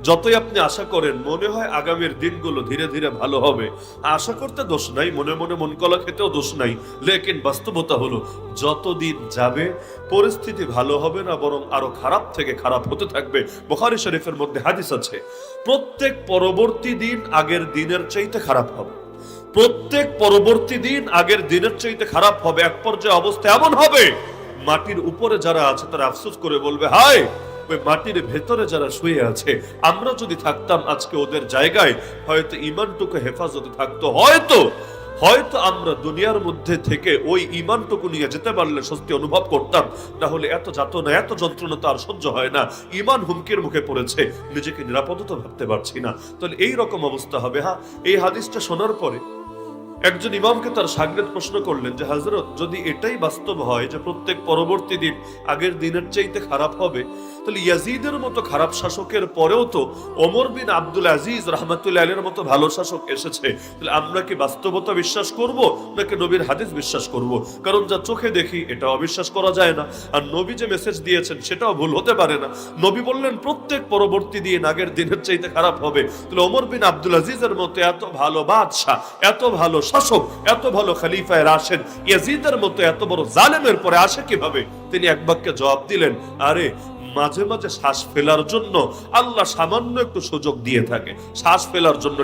যতই আপনি আশা করেন মনে হয় আগামীর দিনগুলো ধীরে ধীরে ভালো হবে, আশা করতে দোষ নাই, মনে মনে মন কলা খেতেও দোষ নাই। লেকিন বাস্তবতা হলো যতদিন যাবে পরিস্থিতি ভালো হবে না, বরং আরো খারাপ থেকে খারাপ হতে থাকবে। বুখারী শরীফের মধ্যে হাদিস আছে, প্রত্যেক পরবর্তী দিন আগের দিনের চাইতে খারাপ হবে। প্রত্যেক পরবর্তী দিন আগের দিনের চাইতে খারাপ হবে। এক পর্যায়ে অবস্থা এমন হবে, মাটির উপরে যারা আছে তারা আফসোস করে বলবে, হায় ওই মাটির ভেতরে যারা শুয়ে আছে, আমরা যদি থাকতাম আজকে ওদের জায়গায়, হয়তো ইমানটুকু হেফাজতে থাকতো, হয়তো হয়তো আমরা দুনিয়ার মধ্যে থেকে ওই ইমানটুকু নিয়ে যেতে পারলে স্বস্তি অনুভব করতাম। না হলে এত যাতনা এত যন্ত্রণা তো আর সহ্য হয় না। ইমান হুমকির মুখে পড়েছে, নিজেকে নিরাপদ তো ভাবতে পারছি না। তাহলে এই রকম অবস্থা হবে। হ্যাঁ, এই হাদিসটা শোনার পরে একজন ইমামকে তার শাগরেদ প্রশ্ন করলেন যে, হযরত, যদি এটাই বাস্তব হয় যে প্রত্যেক পরবর্তী দিন আগের দিনের চাইতে খারাপ হবে, তাহলে ইয়াজিদের মতো খারাপ শাসকের পরেও তো ওমর বিন আব্দুল আজিজ রাহমাতুল্লাহ আলাইহির মতো ভালো শাসক এসেছে। তাহলে আমরা কি বাস্তবতা বিশ্বাস করব নাকি নবীর হাদিস বিশ্বাস করব? কারণ যা চোখে দেখি এটা অবিশ্বাস করা যায় না, আর নবী যে মেসেজ দিয়েছেন সেটাও ভুল হতে পারে না। নবী বললেন প্রত্যেক পরবর্তী দিন আগের দিনের চাইতে খারাপ হবে। তাহলে ওমর বিন আব্দুল আজিজের মতো এত ভালো বাদশা, এত ভালো শাসক, এত ভালো খলিফায়ে রাশেদ ইয়াজিদের মতো এত বড় জালেমের পরে আসে কিভাবে? তিনি এক বাক্যে জবাব দিলেন, আরে মাঝে মাঝে শ্বাস ফেলার জন্য আল্লাহ সামান্য একটু সুযোগ দিয়ে থাকে। শ্বাস ফেলার জন্য